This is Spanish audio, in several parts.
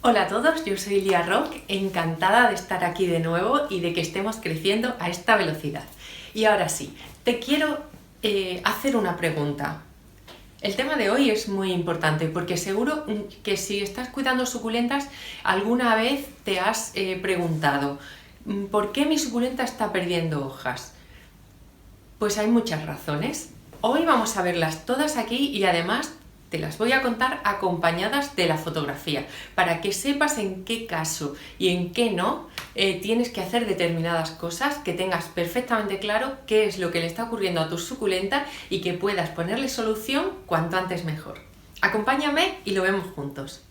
Hola a todos, yo soy Lía Rock, encantada de estar aquí de nuevo y de que estemos creciendo a esta velocidad. Y ahora sí, te quiero hacer una pregunta. El tema de hoy es muy importante porque seguro que si estás cuidando suculentas, alguna vez te has preguntado ¿por qué mi suculenta está perdiendo hojas? Pues hay muchas razones. Hoy vamos a verlas todas aquí y además te las voy a contar acompañadas de la fotografía, para que sepas en qué caso y en qué no tienes que hacer determinadas cosas, que tengas perfectamente claro qué es lo que le está ocurriendo a tu suculenta y que puedas ponerle solución cuanto antes mejor. Acompáñame y lo vemos juntos.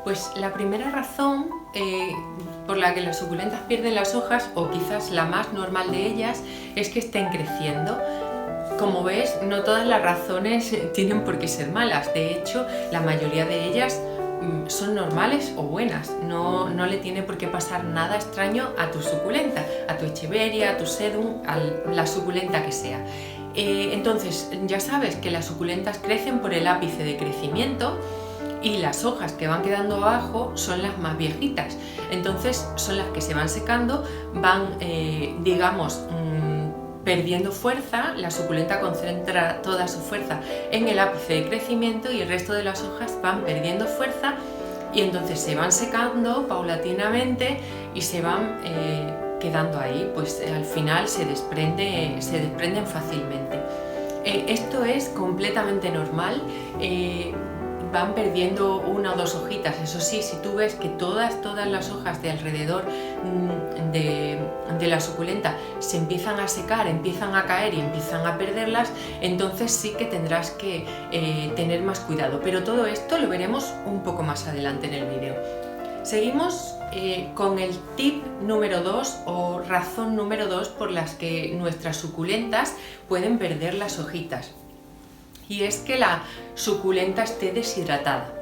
Pues la primera razón por la que las suculentas pierden las hojas, o quizás la más normal de ellas, es que estén creciendo. Como ves, no todas las razones tienen por qué ser malas. De hecho, la mayoría de ellas son normales o buenas. No le tiene por qué pasar nada extraño a tu suculenta, a tu echeveria, a tu sedum, a la suculenta que sea. Entonces, ya sabes que las suculentas crecen por el ápice de crecimiento, y las hojas que van quedando abajo son las más viejitas, entonces son las que se van secando, van perdiendo fuerza. La suculenta concentra toda su fuerza en el ápice de crecimiento y el resto de las hojas van perdiendo fuerza y entonces se van secando paulatinamente y se van quedando ahí, pues al final se desprenden fácilmente. Esto es completamente normal. Van perdiendo una o dos hojitas. Eso sí, si tú ves que todas las hojas de alrededor de la suculenta se empiezan a secar, empiezan a caer y empiezan a perderlas, entonces sí que tendrás que tener más cuidado. Pero todo esto lo veremos un poco más adelante en el vídeo. Seguimos con el tip número 2 o razón número 2 por las que nuestras suculentas pueden perder las hojitas. Y es que la suculenta esté deshidratada.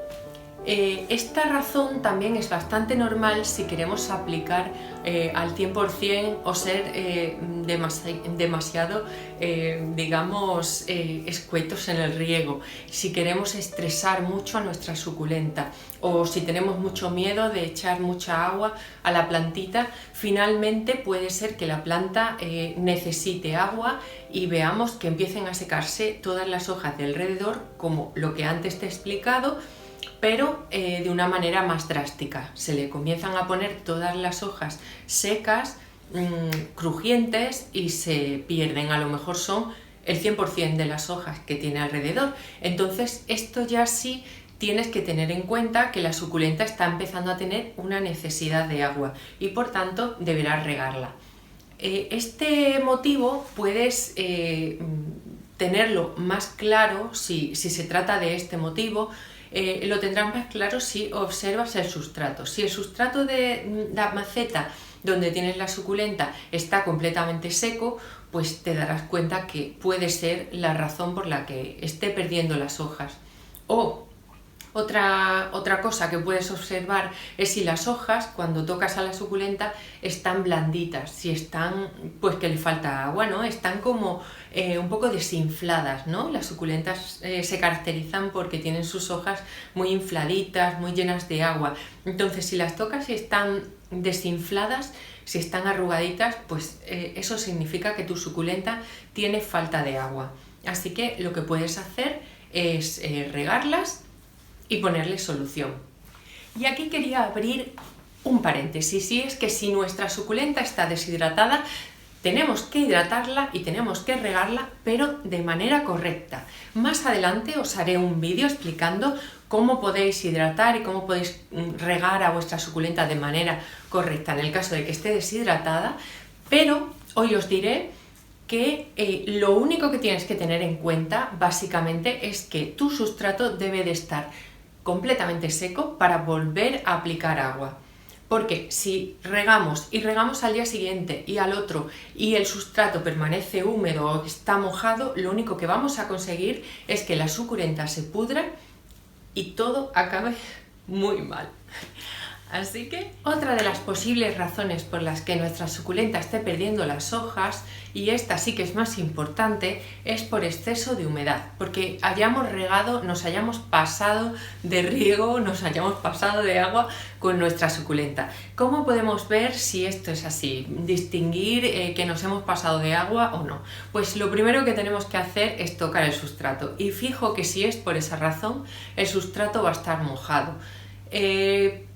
Esta razón también es bastante normal si queremos aplicar al 100% o ser demasiado, escuetos en el riego, si queremos estresar mucho a nuestra suculenta o si tenemos mucho miedo de echar mucha agua a la plantita. Finalmente puede ser que la planta necesite agua y veamos que empiecen a secarse todas las hojas de alrededor, como lo que antes te he explicado, pero de una manera más drástica. Se le comienzan a poner todas las hojas secas, crujientes, y se pierden. A lo mejor son el 100% de las hojas que tiene alrededor. Entonces esto ya sí tienes que tener en cuenta que la suculenta está empezando a tener una necesidad de agua y por tanto deberás regarla. Este motivo puedes tenerlo más claro si se trata de este motivo. Lo tendrás más claro si observas el sustrato. Si el sustrato de la maceta donde tienes la suculenta está completamente seco, pues te darás cuenta que puede ser la razón por la que esté perdiendo las hojas. O otra cosa que puedes observar es si las hojas, cuando tocas a la suculenta, están blanditas, si están, pues que le falta agua, ¿no? Están como un poco desinfladas, ¿no? Las suculentas se caracterizan porque tienen sus hojas muy infladitas, muy llenas de agua. Entonces, si las tocas y están desinfladas, si están arrugaditas, pues eso significa que tu suculenta tiene falta de agua. Así que lo que puedes hacer es regarlas y ponerle solución. Y aquí quería abrir un paréntesis, y es que si nuestra suculenta está deshidratada, tenemos que hidratarla y tenemos que regarla, pero de manera correcta. Más adelante os haré un vídeo explicando cómo podéis hidratar y cómo podéis regar a vuestra suculenta de manera correcta en el caso de que esté deshidratada, pero hoy os diré que lo único que tienes que tener en cuenta básicamente es que tu sustrato debe de estar completamente seco para volver a aplicar agua. Porque si regamos y regamos al día siguiente y al otro y el sustrato permanece húmedo o está mojado, lo único que vamos a conseguir es que la suculenta se pudra y todo acabe muy mal. Así que otra de las posibles razones por las que nuestra suculenta esté perdiendo las hojas, y esta sí que es más importante, es por exceso de humedad, porque hayamos regado, nos hayamos pasado de riego, nos hayamos pasado de agua con nuestra suculenta. ¿Cómo podemos ver si esto es así? Distinguir que nos hemos pasado de agua o no. Pues lo primero que tenemos que hacer es tocar el sustrato, y fijo que si es por esa razón, el sustrato va a estar mojado.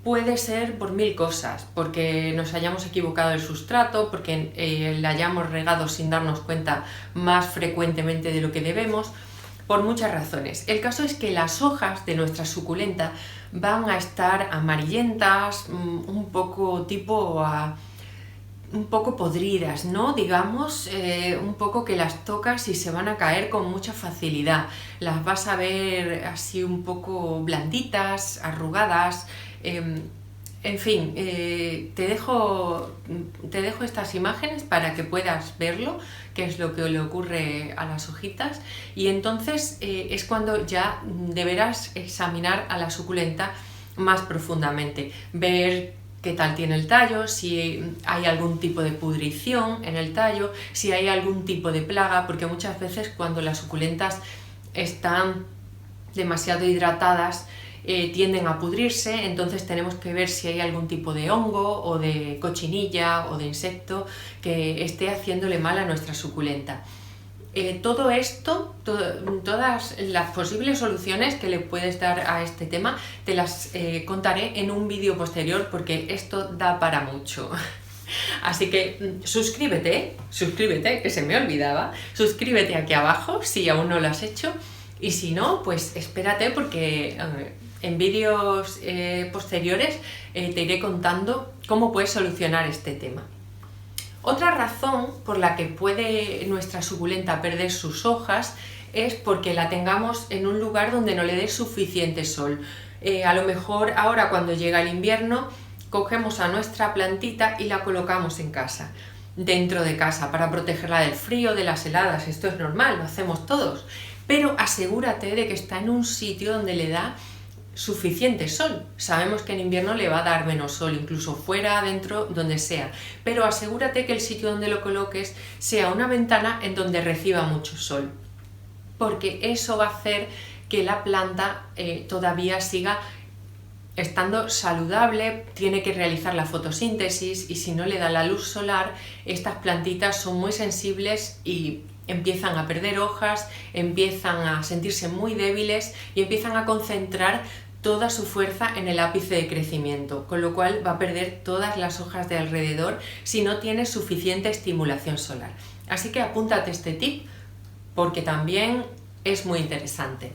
Puede ser por mil cosas, porque nos hayamos equivocado el sustrato, porque la hayamos regado sin darnos cuenta más frecuentemente de lo que debemos, por muchas razones. El caso es que las hojas de nuestra suculenta van a estar amarillentas, un poco un poco podridas, ¿no? Digamos, un poco que las tocas y se van a caer con mucha facilidad. Las vas a ver así un poco blanditas, arrugadas. En fin, te dejo estas imágenes para que puedas verlo, qué es lo que le ocurre a las hojitas, y entonces es cuando ya deberás examinar a la suculenta más profundamente, ver qué tal tiene el tallo, si hay algún tipo de pudrición en el tallo, si hay algún tipo de plaga, porque muchas veces cuando las suculentas están demasiado hidratadas tienden a pudrirse, entonces tenemos que ver si hay algún tipo de hongo o de cochinilla o de insecto que esté haciéndole mal a nuestra suculenta. Todo esto, todas las posibles soluciones que le puedes dar a este tema, te las contaré en un vídeo posterior, porque esto da para mucho. Así que suscríbete, que se me olvidaba, suscríbete aquí abajo si aún no lo has hecho, y si no, pues espérate, porque en vídeos posteriores te iré contando cómo puedes solucionar este tema. Otra razón por la que puede nuestra suculenta perder sus hojas es porque la tengamos en un lugar donde no le dé suficiente sol. A lo mejor ahora, cuando llega el invierno, cogemos a nuestra plantita y la colocamos en casa, dentro de casa, para protegerla del frío, de las heladas. Esto es normal, lo hacemos todos, pero asegúrate de que está en un sitio donde le da suficiente sol. Sabemos que en invierno le va a dar menos sol, incluso fuera, dentro, donde sea, pero asegúrate que el sitio donde lo coloques sea una ventana en donde reciba mucho sol, porque eso va a hacer que la planta todavía siga estando saludable. Tiene que realizar la fotosíntesis, y si no le da la luz solar, estas plantitas son muy sensibles y empiezan a perder hojas, empiezan a sentirse muy débiles y empiezan a concentrar toda su fuerza en el ápice de crecimiento, con lo cual va a perder todas las hojas de alrededor si no tiene suficiente estimulación solar. Así que apúntate este tip, porque también es muy interesante.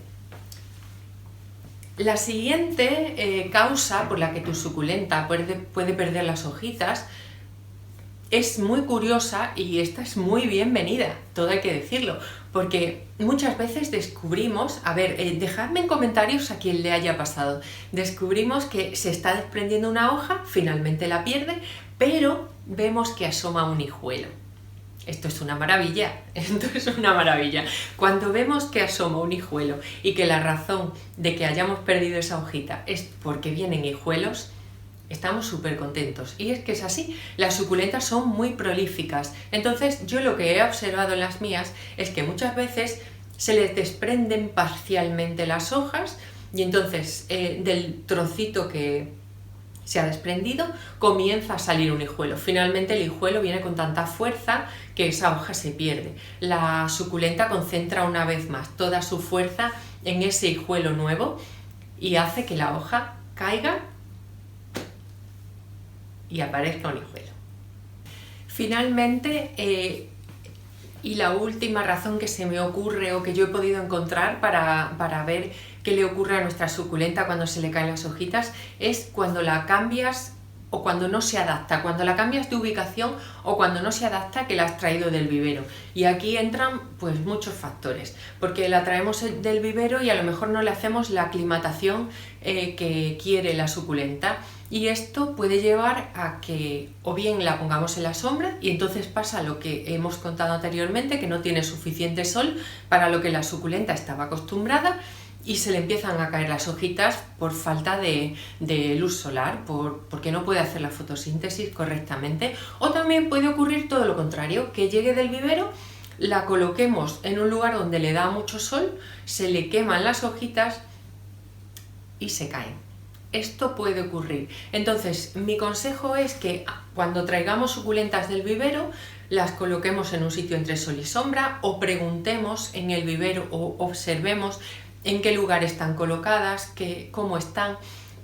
La siguiente causa por la que tu suculenta puede perder las hojitas es muy curiosa, y esta es muy bienvenida, todo hay que decirlo, porque muchas veces descubrimos, dejadme en comentarios a quien le haya pasado, descubrimos que se está desprendiendo una hoja, finalmente la pierde, pero vemos que asoma un hijuelo. Esto es una maravilla, esto es una maravilla. Cuando vemos que asoma un hijuelo y que la razón de que hayamos perdido esa hojita es porque vienen hijuelos, estamos súper contentos. Y es que es así, las suculentas son muy prolíficas. Entonces yo lo que he observado en las mías es que muchas veces se les desprenden parcialmente las hojas, y entonces del trocito que se ha desprendido comienza a salir un hijuelo. Finalmente el hijuelo viene con tanta fuerza que esa hoja se pierde. La suculenta concentra una vez más toda su fuerza en ese hijuelo nuevo y hace que la hoja caiga y aparezca un hijuelo. Finalmente, y la última razón que se me ocurre o que yo he podido encontrar para ver qué le ocurre a nuestra suculenta cuando se le caen las hojitas, es cuando la cambias o cuando no se adapta, cuando la cambias de ubicación o cuando no se adapta que la has traído del vivero. Y aquí entran pues muchos factores, porque la traemos del vivero y a lo mejor no le hacemos la aclimatación que quiere la suculenta. Y esto puede llevar a que o bien la pongamos en la sombra y entonces pasa lo que hemos contado anteriormente, que no tiene suficiente sol para lo que la suculenta estaba acostumbrada, y se le empiezan a caer las hojitas por falta de luz solar, porque no puede hacer la fotosíntesis correctamente. O también puede ocurrir todo lo contrario, que llegue del vivero, la coloquemos en un lugar donde le da mucho sol, se le queman las hojitas y se caen. Esto puede ocurrir. Entonces, mi consejo es que cuando traigamos suculentas del vivero, las coloquemos en un sitio entre sol y sombra, o preguntemos en el vivero o observemos en qué lugar están colocadas, cómo están.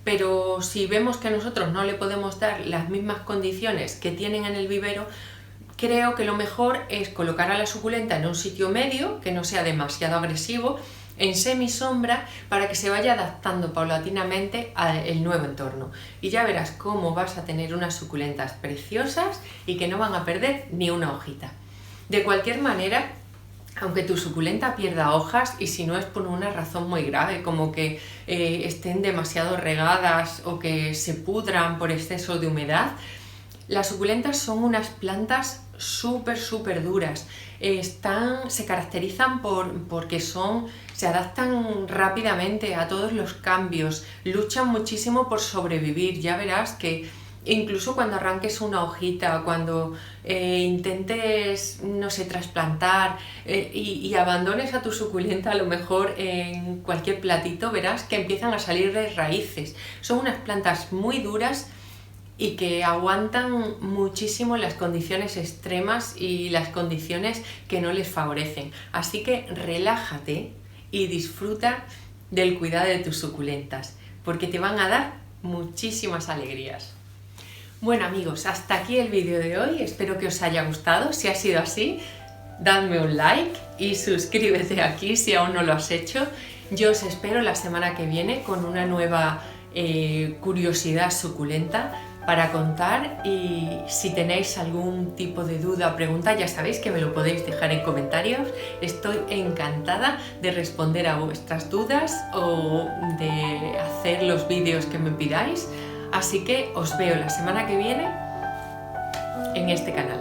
Pero si vemos que nosotros no le podemos dar las mismas condiciones que tienen en el vivero, creo que lo mejor es colocar a la suculenta en un sitio medio, que no sea demasiado agresivo, en semisombra, para que se vaya adaptando paulatinamente al nuevo entorno. Y ya verás cómo vas a tener unas suculentas preciosas y que no van a perder ni una hojita. De cualquier manera, aunque tu suculenta pierda hojas, y si no es por una razón muy grave, como que estén demasiado regadas o que se pudran por exceso de humedad, las suculentas son unas plantas súper duras. Se caracterizan porque se adaptan rápidamente a todos los cambios, luchan muchísimo por sobrevivir. Ya verás que incluso cuando arranques una hojita, cuando intentes, no sé, trasplantar y abandones a tu suculenta a lo mejor en cualquier platito, verás que empiezan a salir de raíces. Son unas plantas muy duras y que aguantan muchísimo las condiciones extremas y las condiciones que no les favorecen. Así que relájate y disfruta del cuidado de tus suculentas, porque te van a dar muchísimas alegrías. Bueno amigos, hasta aquí el vídeo de hoy, espero que os haya gustado. Si ha sido así, dadme un like y suscríbete aquí si aún no lo has hecho. Yo os espero la semana que viene con una nueva curiosidad suculenta para contar, y si tenéis algún tipo de duda o pregunta, ya sabéis que me lo podéis dejar en comentarios. Estoy encantada de responder a vuestras dudas o de hacer los vídeos que me pidáis. Así que os veo la semana que viene en este canal.